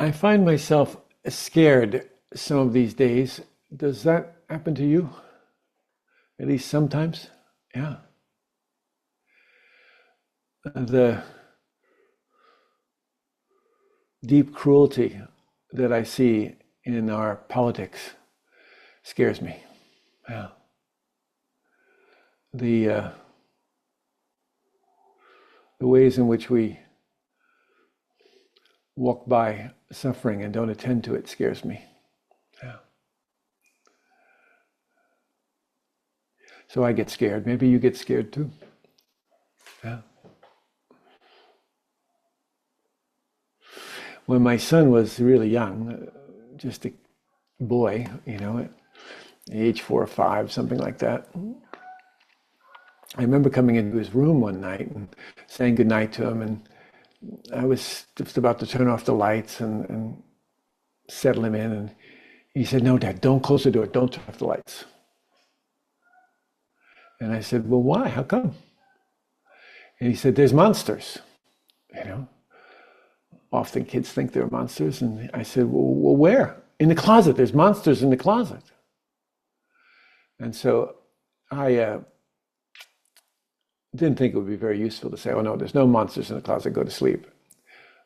I find myself scared some of these days. Does that happen to you? At least sometimes? Yeah. The deep cruelty that I see in our politics scares me. Yeah. The the ways in which we walk by suffering and don't attend to it scares me. Yeah. So I get scared. Maybe you get scared too. Yeah. When my son was really young, just a boy, at age 4 or 5, something like that, I remember coming into his room one night and saying goodnight to him, and I was just about to turn off the lights and settle him in, and he said, "No, Dad, don't close the door, don't turn off the lights." And I said, "Well, why? How come?" And he said, "There's monsters." You know, often kids think they're monsters. And I said, "Well, where?" "In the closet. There's monsters in the closet." And so I didn't think it would be very useful to say, "Oh, no, there's no monsters in the closet, go to sleep."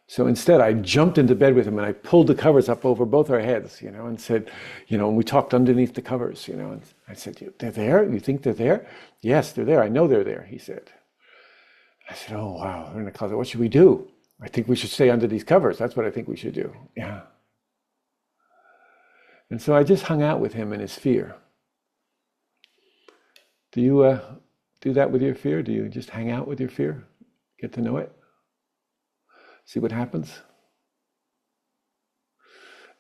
So instead, I jumped into bed with him and I pulled the covers up over both our heads, and said, and we talked underneath the covers, and I said, "They're there? You think they're there?" "Yes, they're there. I know they're there," he said. I said, "Oh, wow, they're in the closet. What should we do?" "I think we should stay under these covers. That's what I think we should do." Yeah. And so I just hung out with him in his fear. Do you do that with your fear? Do you just hang out with your fear? Get to know it? See what happens?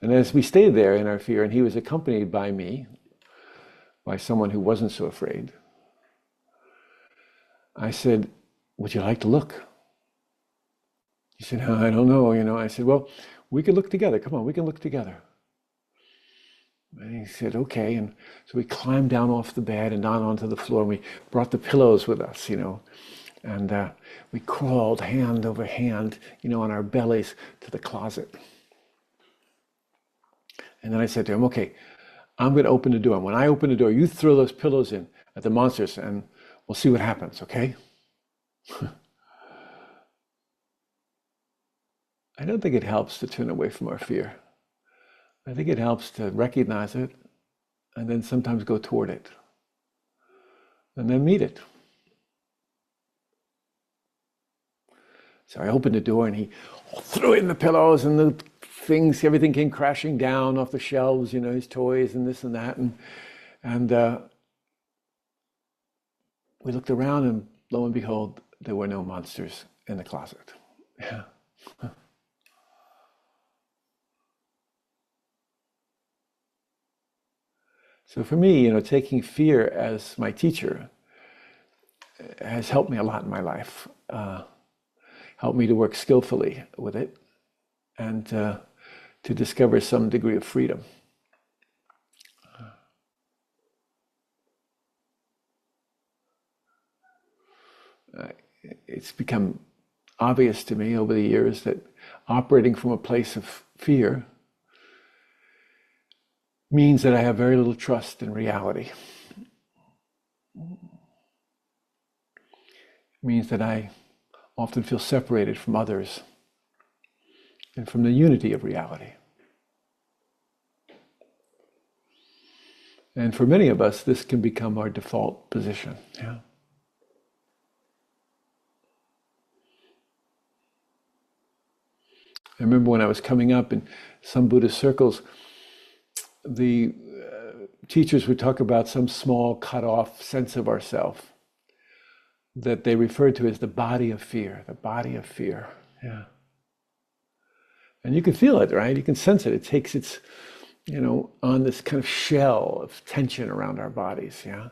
And as we stayed there in our fear, and he was accompanied by me, by someone who wasn't so afraid, I said, "Would you like to look?" He said, "I don't know." I said, "Well, we can look together. Come on, we can look together." And he said, "Okay." And so we climbed down off the bed and down onto the floor, and we brought the pillows with us, and we crawled hand over hand, on our bellies to the closet. And then I said to him, "Okay, I'm going to open the door. And when I open the door, you throw those pillows in at the monsters and we'll see what happens, okay?" I don't think it helps to turn away from our fear. I think it helps to recognize it and then sometimes go toward it and then meet it. So I opened the door and he threw in the pillows and the things, everything came crashing down off the shelves, his toys and this and that. And we looked around and lo and behold, there were no monsters in the closet. Yeah. So for me, taking fear as my teacher has helped me a lot in my life. Helped me to work skillfully with it and to discover some degree of freedom. It's become obvious to me over the years that operating from a place of fear means that I have very little trust in reality. It means that I often feel separated from others and from the unity of reality. And for many of us, this can become our default position. Yeah. I remember when I was coming up in some Buddhist circles, the teachers would talk about some small cut-off sense of ourself that they referred to as the body of fear, the body of fear. Yeah. And you can feel it, right? You can sense it. It takes its, on this kind of shell of tension around our bodies, yeah?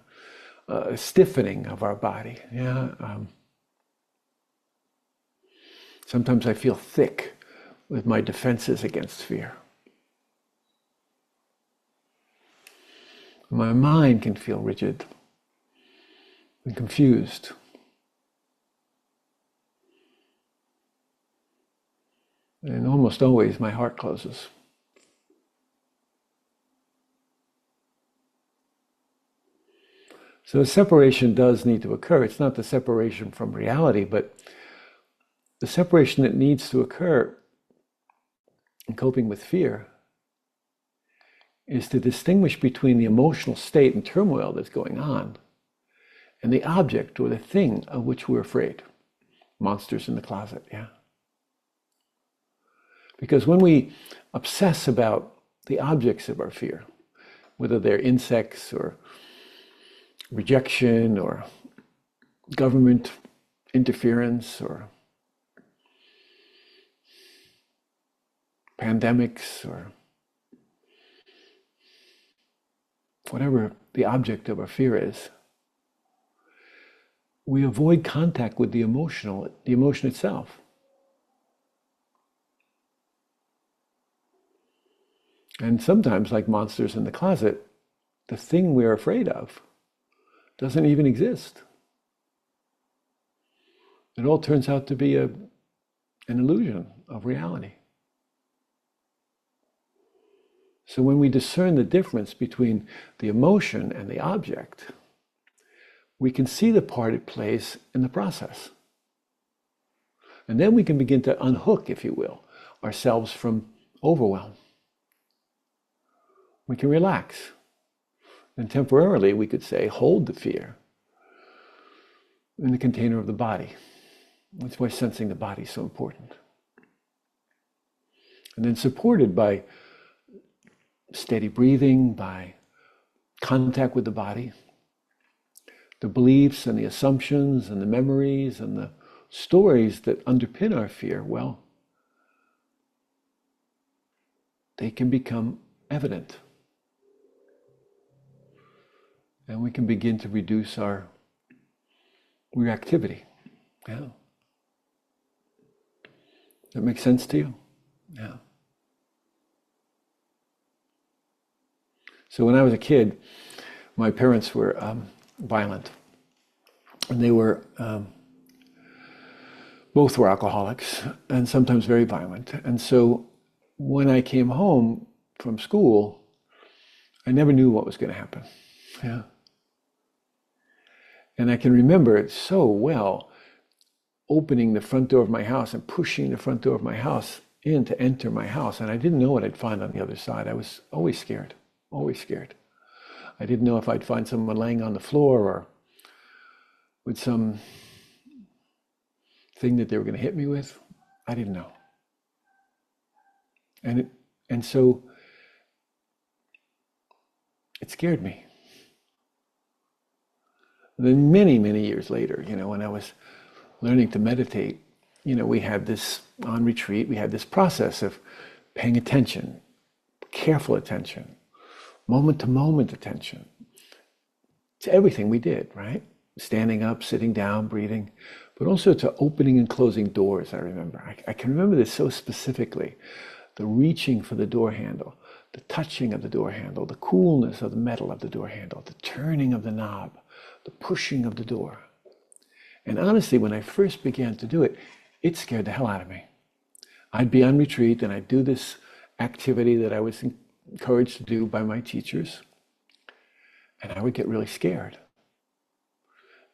A stiffening of our body, yeah? Sometimes I feel thick with my defenses against fear. My mind can feel rigid and confused. And almost almost always my heart closes. So a separation does need to occur. It's not the separation from reality, but the separation that needs to occur in coping with fear is to distinguish between the emotional state and turmoil that's going on and the object or the thing of which we're afraid. Monsters in the closet, yeah. Because when we obsess about the objects of our fear, whether they're insects or rejection or government interference or pandemics or whatever the object of our fear is, we avoid contact with the emotion itself. And sometimes, like monsters in the closet, the thing we're afraid of doesn't even exist. It all turns out to be an illusion of reality. So when we discern the difference between the emotion and the object, we can see the part it plays in the process. And then we can begin to unhook, if you will, ourselves from overwhelm. We can relax. And temporarily, we could say, hold the fear in the container of the body. That's why sensing the body is so important. And then supported by steady breathing, by contact with the body, the beliefs and the assumptions and the memories and the stories that underpin our fear, well, they can become evident. And we can begin to reduce our reactivity. Yeah. That makes sense to you? Yeah. So when I was a kid, my parents were violent. And they were, both were alcoholics and sometimes very violent. And so when I came home from school, I never knew what was going to happen. Yeah. And I can remember it so well, opening the front door of my house and pushing the front door of my house in to enter my house. And I didn't know what I'd find on the other side. I was always scared, always scared. I didn't know if I'd find someone laying on the floor or with some thing that they were going to hit me with. I didn't know. And so it scared me. And then many, many years later, when I was learning to meditate, we had this, on retreat, we had this process of paying attention, careful attention, moment to moment attention to everything we did, right? Standing up, sitting down, breathing, but also to opening and closing doors, I remember. I can remember this so specifically. The reaching for the door handle, the touching of the door handle, the coolness of the metal of the door handle, the turning of the knob, the pushing of the door. And honestly, when I first began to do it, it scared the hell out of me. I'd be on retreat and I'd do this activity that I was encouraged to do by my teachers, and I would get really scared.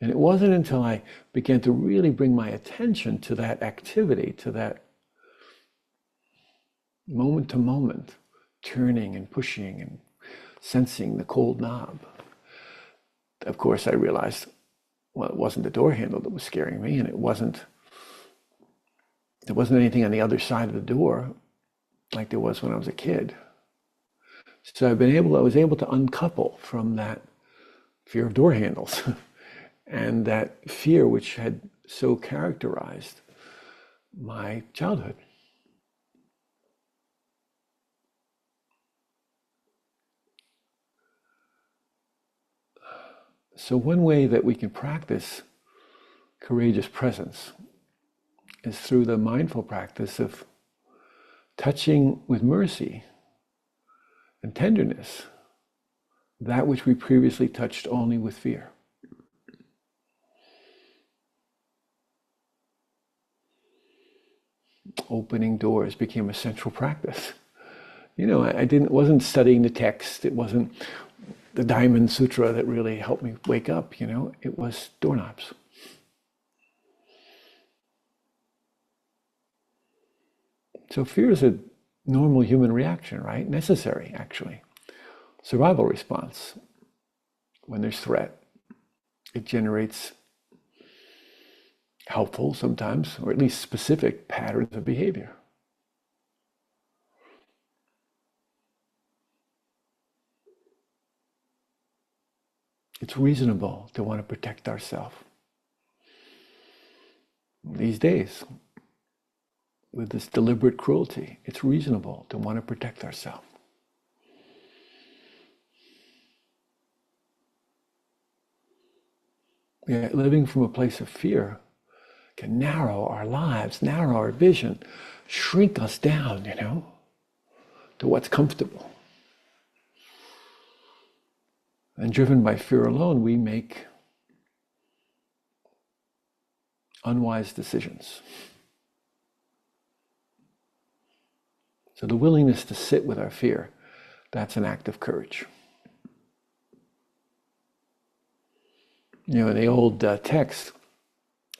And it wasn't until I began to really bring my attention to that activity, to that moment to moment, turning and pushing and sensing the cold knob. Of course, I realized, well, it wasn't the door handle that was scaring me, and there wasn't anything on the other side of the door like there was when I was a kid. So I was able to uncouple from that fear of door handles and that fear which had so characterized my childhood. So one way that we can practice courageous presence is through the mindful practice of touching with mercy and tenderness that which we previously touched only with fear. opening doors became a central practice. I wasn't studying the text. It wasn't the Diamond Sutra that really helped me wake up. It was doorknobs. So fear is a normal human reaction, right? Necessary, actually. Survival response. When there's threat, it generates helpful sometimes, or at least specific patterns of behavior. It's reasonable to want to protect ourselves. These days, with this deliberate cruelty, it's reasonable to want to protect ourselves. Yeah, living from a place of fear can narrow our lives, narrow our vision, shrink us down, to what's comfortable. And driven by fear alone, we make unwise decisions. So the willingness to sit with our fear, that's an act of courage. In the old text,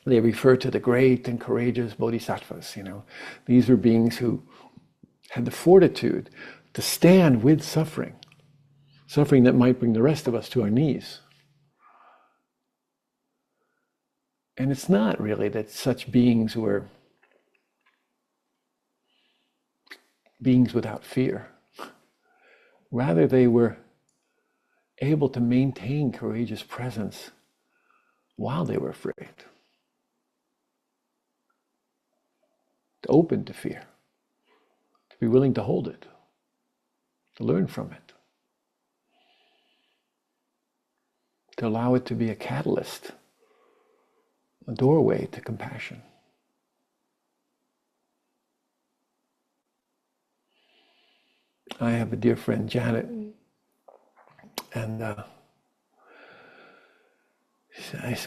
they refer to the great and courageous bodhisattvas. These were beings who had the fortitude to stand with suffering that might bring the rest of us to our knees. And it's not really that such beings were beings without fear. Rather, they were able to maintain courageous presence while they were afraid. Open to fear, to be willing to hold it, to learn from it, to allow it to be a catalyst, a doorway to compassion. I have a dear friend, Janet, and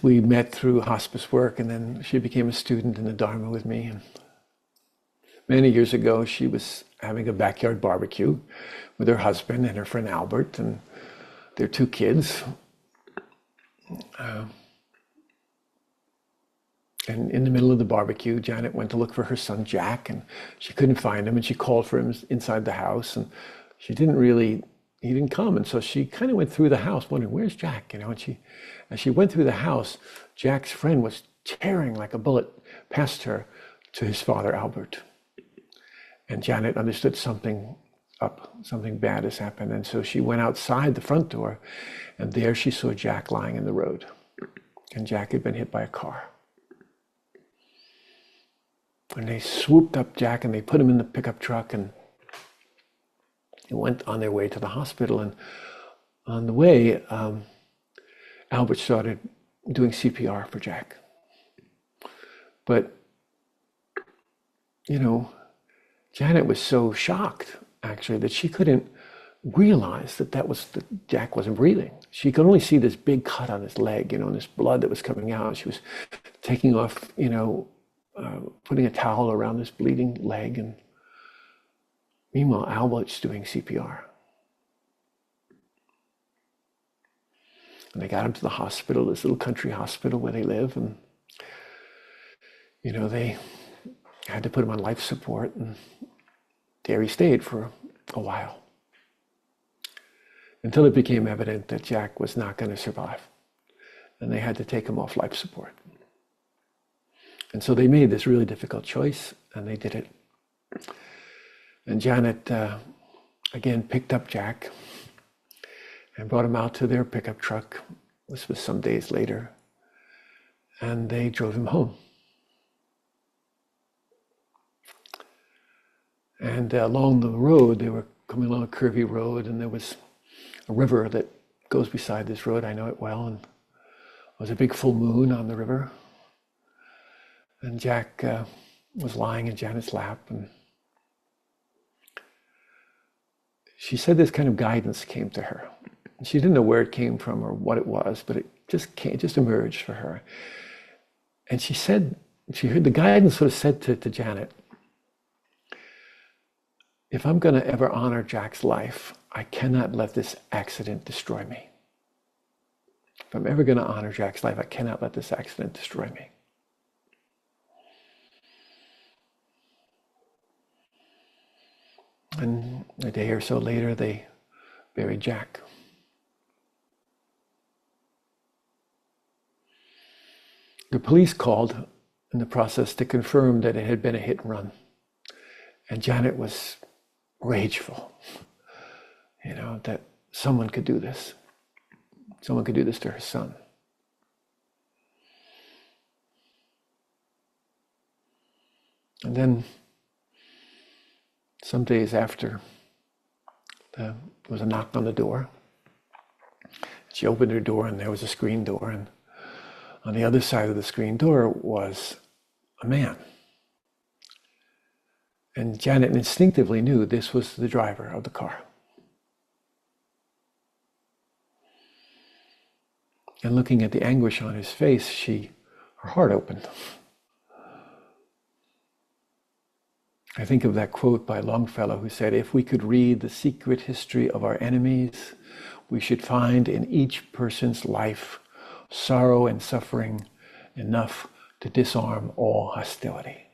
we met through hospice work, and then she became a student in the Dharma with me. And many years ago, she was having a backyard barbecue with her husband and her friend Albert and their 2 kids. And in the middle of the barbecue, Janet went to look for her son Jack, and she couldn't find him, and she called for him inside the house, and he didn't come. And so she kind of went through the house wondering, where's Jack? And as she went through the house, Jack's friend was tearing like a bullet past her to his father Albert. And Janet understood something bad has happened. And so she went outside the front door, and there she saw Jack lying in the road. And Jack had been hit by a car. And they swooped up Jack and they put him in the pickup truck, and they went on their way to the hospital. And on the way, Albert started doing CPR for Jack. But, Janet was so shocked, actually, that she couldn't realize that Jack wasn't breathing. She could only see this big cut on his leg, and this blood that was coming out. She was taking off, putting a towel around this bleeding leg, and meanwhile, Albert's doing CPR. And they got him to the hospital, this little country hospital where they live, and they had to put him on life support, and there he stayed for a while, until it became evident that Jack was not going to survive, and they had to take him off life support. And so they made this really difficult choice, and they did it. And Janet, again, picked up Jack and brought him out to their pickup truck. This was some days later. And they drove him home. And along the road, they were coming along a curvy road, and there was a river that goes beside this road. I know it well. And there was a big full moon on the river. And Jack was lying in Janet's lap, and she said this kind of guidance came to her. She didn't know where it came from or what it was, but it just emerged for her. And she heard the guidance sort of said to Janet, if I'm going to ever honor Jack's life, I cannot let this accident destroy me. If I'm ever going to honor Jack's life, I cannot let this accident destroy me. And a day or so later, they buried Jack. The police called in the process to confirm that it had been a hit and run. And Janet was rageful, that someone could do this. Someone could do this to her son. And then, some days after, there was a knock on the door. She opened her door and there was a screen door, and on the other side of the screen door was a man. And Janet instinctively knew this was the driver of the car. And looking at the anguish on his face, her heart opened. I think of that quote by Longfellow who said, "If we could read the secret history of our enemies, we should find in each person's life sorrow and suffering enough to disarm all hostility."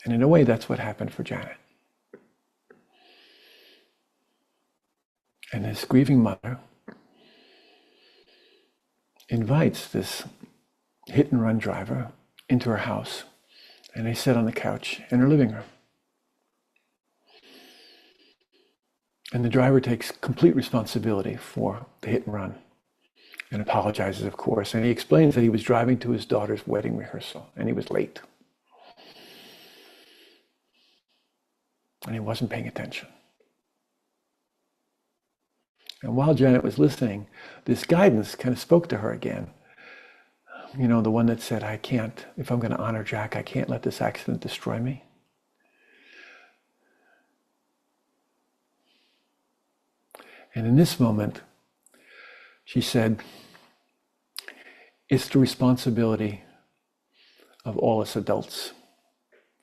And in a way, that's what happened for Janet. And this grieving mother invites this hit and run driver into her house, and they sit on the couch in her living room. And the driver takes complete responsibility for the hit and run and apologizes, of course. And he explains that he was driving to his daughter's wedding rehearsal and he was late. And he wasn't paying attention. And while Janet was listening, this guidance kind of spoke to her again. The one that said, if I'm going to honor Jack, I can't let this accident destroy me. And in this moment, she said, it's the responsibility of all us adults,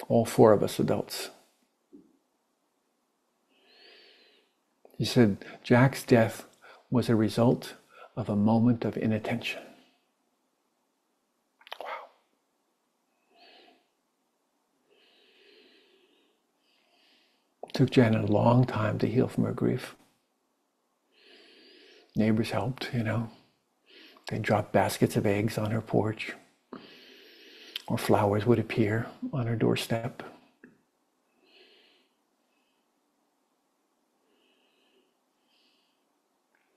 all four of us adults. She said, Jack's death was a result of a moment of inattention. Wow. It took Janet a long time to heal from her grief. Neighbors helped, They dropped baskets of eggs on her porch, or flowers would appear on her doorstep.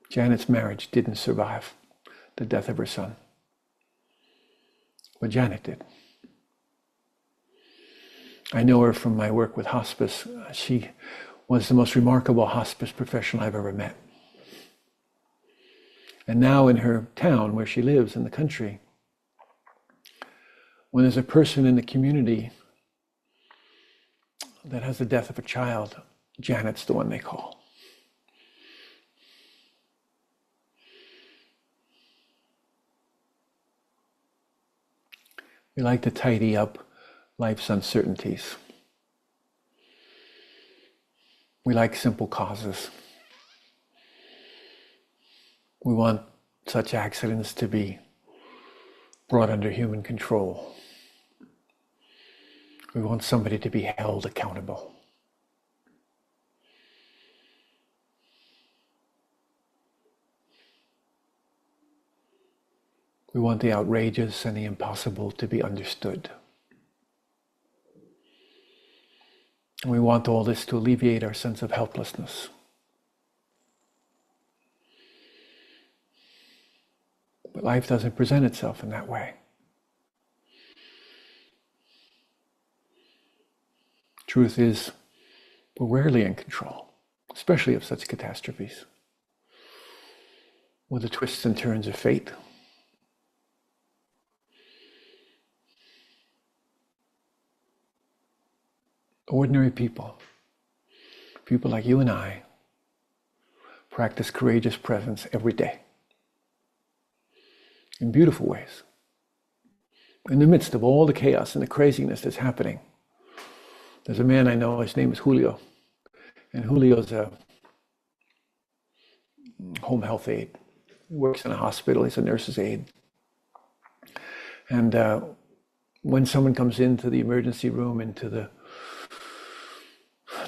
Janet's marriage didn't survive the death of her son, but Janet did. I know her from my work with hospice. She was the most remarkable hospice professional I've ever met. And now in her town where she lives in the country, when there's a person in the community that has the death of a child, Janet's the one they call. We like to tidy up life's uncertainties. We like simple causes. We want such accidents to be brought under human control. We want somebody to be held accountable. We want the outrageous and the impossible to be understood. And we want all this to alleviate our sense of helplessness. But life doesn't present itself in that way. Truth is, we're rarely in control, especially of such catastrophes, with the twists and turns of fate. Ordinary people like you and I, practice courageous presence every day in beautiful ways. In the midst of all the chaos and the craziness that's happening, There's a man I know, his name is Julio. And Julio's a home health aide. He works in a hospital, he's a nurse's aide. And when someone comes into the emergency room, into the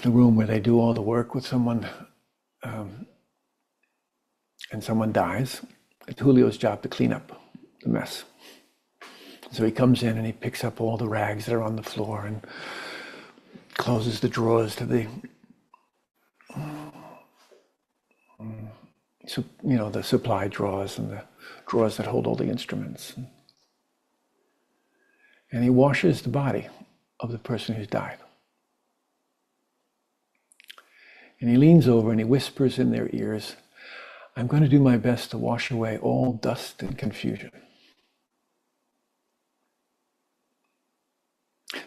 room where they do all the work with someone, and someone dies, it's Julio's job to clean up the mess. So he comes in and he picks up all the rags that are on the floor and closes the drawers to the, the supply drawers and the drawers that hold all the instruments. And he washes the body of the person who's died. And he leans over and he whispers in their ears, "I'm going to do my best to wash away all dust and confusion."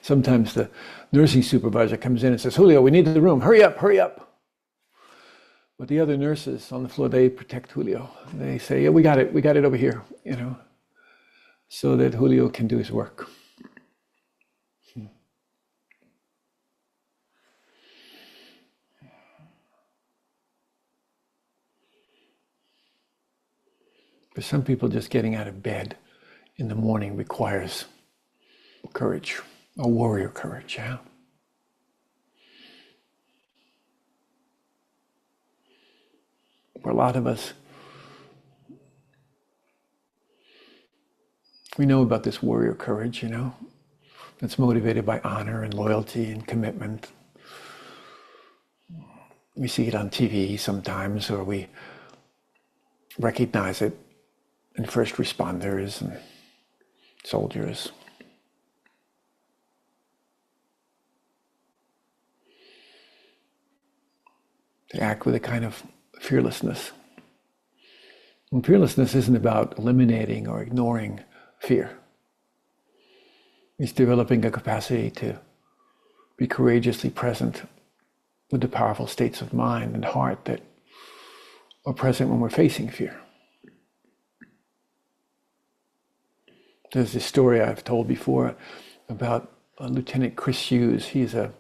Sometimes the nursing supervisor comes in and says, "Julio, we need the room. Hurry up, hurry up." But the other nurses on the floor, they protect Julio. They say, "Yeah, we got it over here," so that Julio can do his work. For some people, just getting out of bed in the morning requires courage, a warrior courage, yeah? For a lot of us, we know about this warrior courage, that's motivated by honor and loyalty and commitment. We see it on TV sometimes, or we recognize it in first responders and soldiers. They act with a kind of fearlessness. And fearlessness isn't about eliminating or ignoring fear. It's developing a capacity to be courageously present with the powerful states of mind and heart that are present when we're facing fear. There's this story I've told before about Lieutenant Chris Hughes. He's a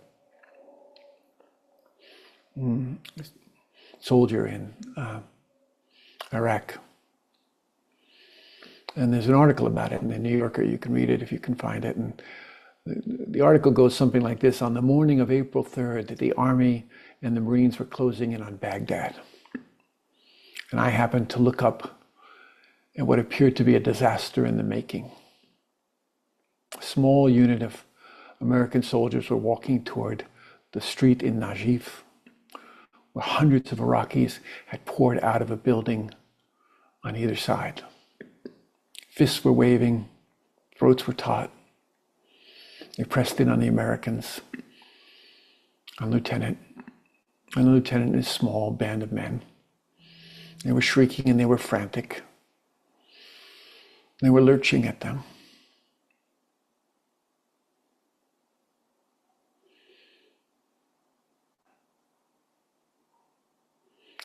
soldier in Iraq. And there's an article about it in the New Yorker. You can read it if you can find it. And the article goes something like this: on the morning of April 3rd, the Army and the Marines were closing in on Baghdad. And I happened to look up at what appeared to be a disaster in the making. A small unit of American soldiers were walking toward the street in Najif, where hundreds of Iraqis had poured out of a building on either side. Fists were waving, throats were taut. They pressed in on the Americans, on Lieutenant, and the Lieutenant and his small band of men. They were shrieking and they were frantic. They were lurching at them.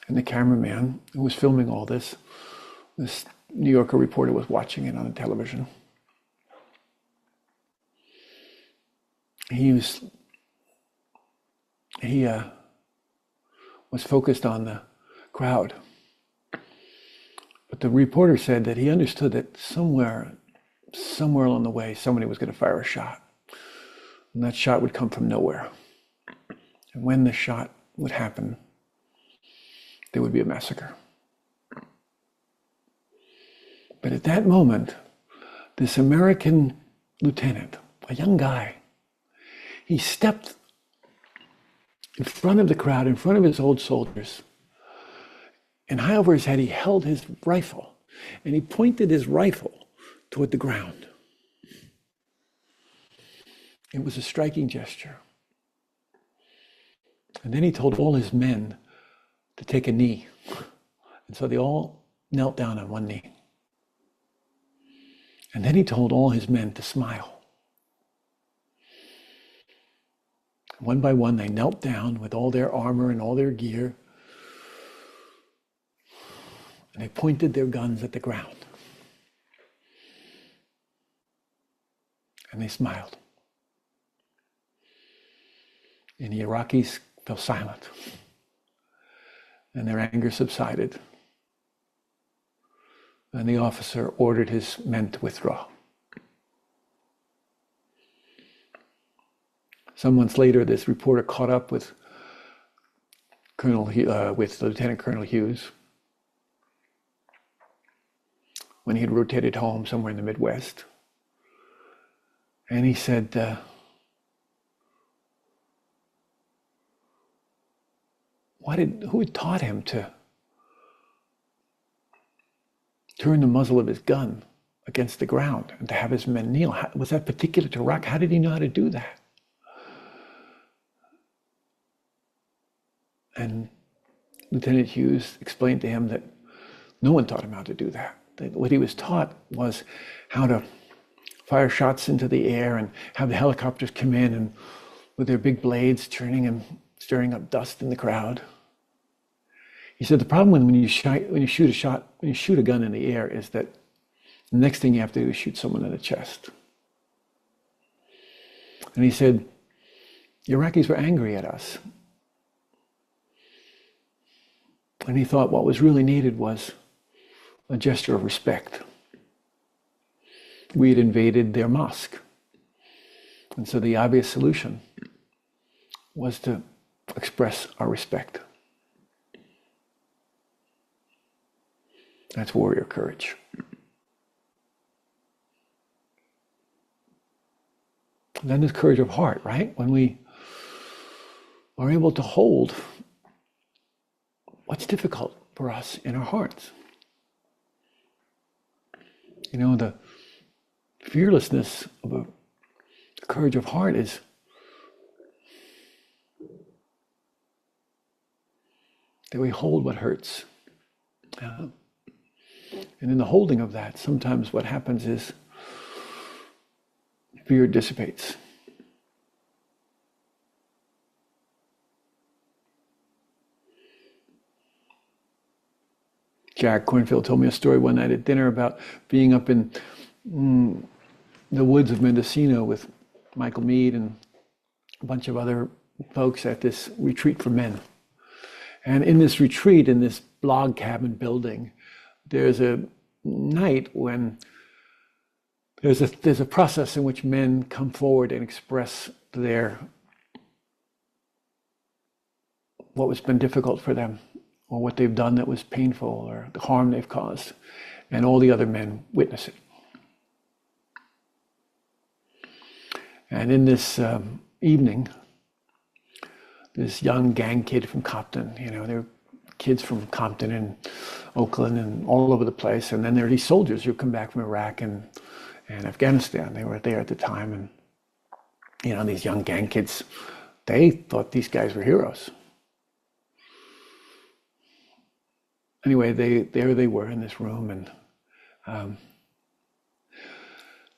And the cameraman who was filming all this New Yorker reporter was watching it on the television. He was focused on the crowd. But the reporter said that he understood that somewhere along the way, somebody was going to fire a shot. And that shot would come from nowhere. And when the shot would happen, there would be a massacre. But at that moment, this American lieutenant, a young guy, he stepped in front of the crowd, in front of his old soldiers, and high over his head, he held his rifle, and he pointed his rifle toward the ground. It was a striking gesture. And then he told all his men to take a knee. And so they all knelt down on one knee. And then he told all his men to smile. One by one, they knelt down with all their armor and all their gear. And they pointed their guns at the ground. And they smiled. And the Iraqis fell silent, and their anger subsided. And the officer ordered his men to withdraw. Some months later, this reporter caught up with Lieutenant Colonel Hughes when he had rotated home somewhere in the Midwest. And he said, who had taught him to turn the muzzle of his gun against the ground and to have his men kneel? Was that particular to Iraq? How did he know how to do that? And Lieutenant Hughes explained to him that no one taught him how to do that. That what he was taught was how to fire shots into the air and have the helicopters come in and with their big blades turning and stirring up dust in the crowd. He said the problem when you shoot a gun in the air is that the next thing you have to do is shoot someone in the chest. And he said, the Iraqis were angry at us. And he thought what was really needed was a gesture of respect. We had invaded their mosque. And so the obvious solution was to express our respect. That's warrior courage. And then there's courage of heart, right? When we are able to hold what's difficult for us in our hearts. You know, the fearlessness of the courage of heart is that we hold what hurts. And in the holding of that, sometimes what happens is fear dissipates. Jack Cornfield told me a story one night at dinner about being up in the woods of Mendocino with Michael Mead and a bunch of other folks at this retreat for men. And in this retreat, in this log cabin building, there's a night when there's a process in which men come forward and express what has been difficult for them, or what they've done that was painful, or the harm they've caused, and all the other men witness it. And in this evening, this young gang kid from Compton, there were kids from Compton and Oakland and all over the place, and then there are these soldiers who come back from Iraq and Afghanistan. They were there at the time, and these young gang kids, they thought these guys were heroes. Anyway, there they were in this room, and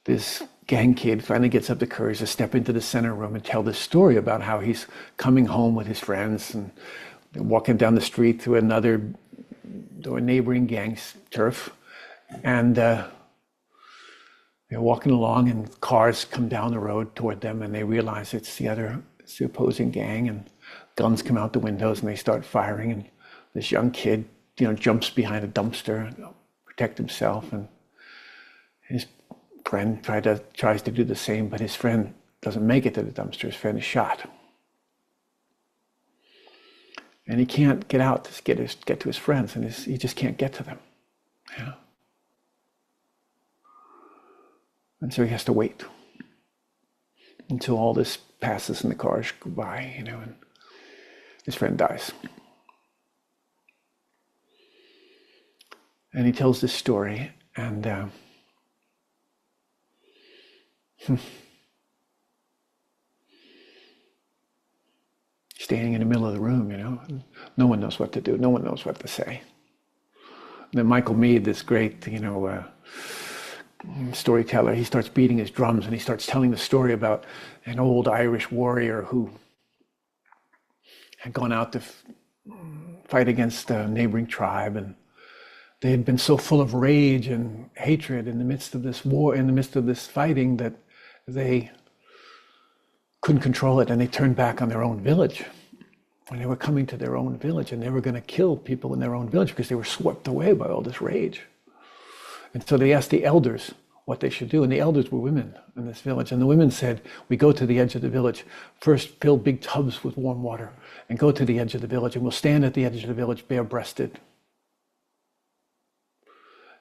this gang kid finally gets up the courage to step into the center room and tell this story about how he's coming home with his friends and they're walking down the street to a neighboring gang's turf, and they're walking along and cars come down the road toward them, and they realize it's the opposing gang, and guns come out the windows and they start firing, and this young kid jumps behind a dumpster to protect himself, and his friend tries to do the same, but his friend doesn't make it to the dumpster. His friend is shot. And he can't get out to get to his friends, and he just can't get to them. And so he has to wait until all this passes and the cars go by, and his friend dies. And he tells this story, and standing in the middle of the room, and no one knows what to do. No one knows what to say. And then Michael Mead, this great, storyteller, he starts beating his drums, and he starts telling the story about an old Irish warrior who had gone out to fight against a neighboring tribe, and they had been so full of rage and hatred in the midst of this war, in the midst of this fighting, that they couldn't control it, and they turned back on their own village. And they were coming to their own village, and they were going to kill people in their own village because they were swept away by all this rage. And so they asked the elders what they should do, and the elders were women in this village. And the women said, we go to the edge of the village, first fill big tubs with warm water, and go to the edge of the village, and we'll stand at the edge of the village bare-breasted.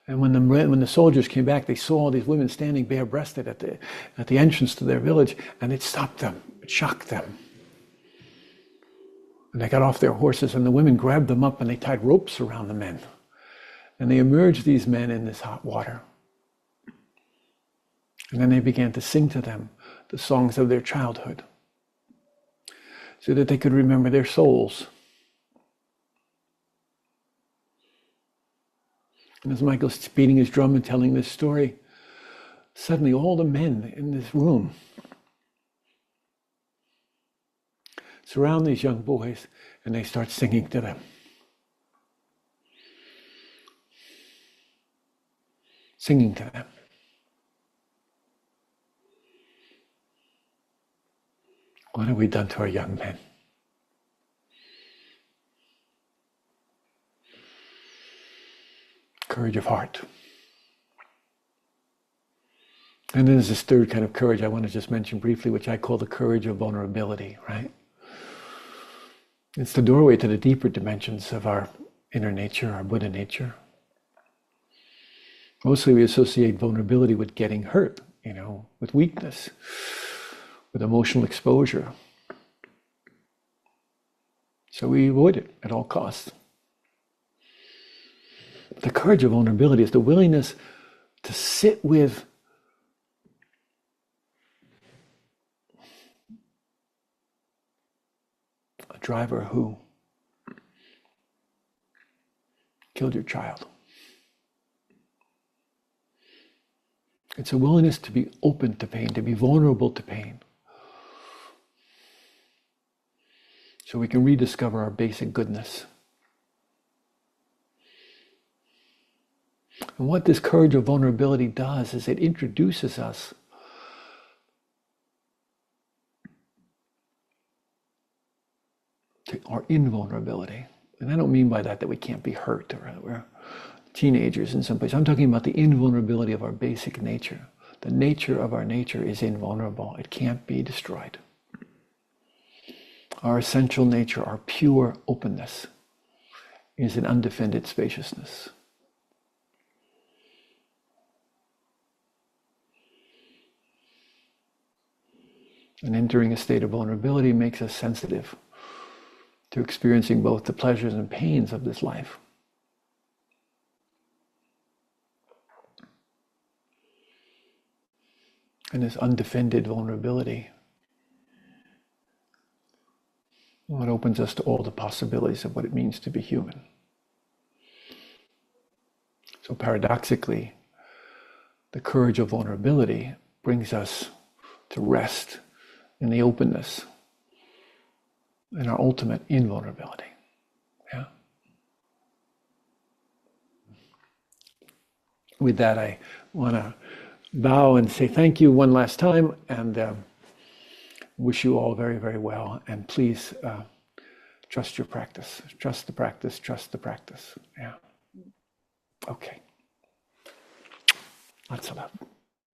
And when the soldiers came back, they saw all these women standing bare-breasted at the entrance to their village, and it stopped them, it shocked them. And they got off their horses, and the women grabbed them up, and they tied ropes around the men. And they immersed these men in this hot water. And then they began to sing to them the songs of their childhood, so that they could remember their souls. And as Michael's beating his drum and telling this story, suddenly all the men in this room surround these young boys, and they start singing to them. Singing to them. What have we done to our young men? Courage of heart. And then there's this third kind of courage I want to just mention briefly, which I call the courage of vulnerability, right? It's the doorway to the deeper dimensions of our inner nature, our Buddha nature. Mostly we associate vulnerability with getting hurt, with weakness, with emotional exposure. So we avoid it at all costs. The courage of vulnerability is the willingness to sit with a driver who killed your child. It's a willingness to be open to pain, to be vulnerable to pain, so we can rediscover our basic goodness. And what this courage of vulnerability does is it introduces us to our invulnerability. And I don't mean by that we can't be hurt or that we're teenagers in some place. I'm talking about the invulnerability of our basic nature. The nature of our nature is invulnerable. It can't be destroyed. Our essential nature, our pure openness, is an undefended spaciousness. And entering a state of vulnerability makes us sensitive to experiencing both the pleasures and pains of this life. And this undefended vulnerability, what opens us to all the possibilities of what it means to be human. So paradoxically, the courage of vulnerability brings us to rest in the openness and our ultimate invulnerability. Yeah. With that, I want to bow and say thank you one last time, and wish you all very, very well. And please trust your practice. Trust the practice. Trust the practice. Yeah. Okay. Lots of love.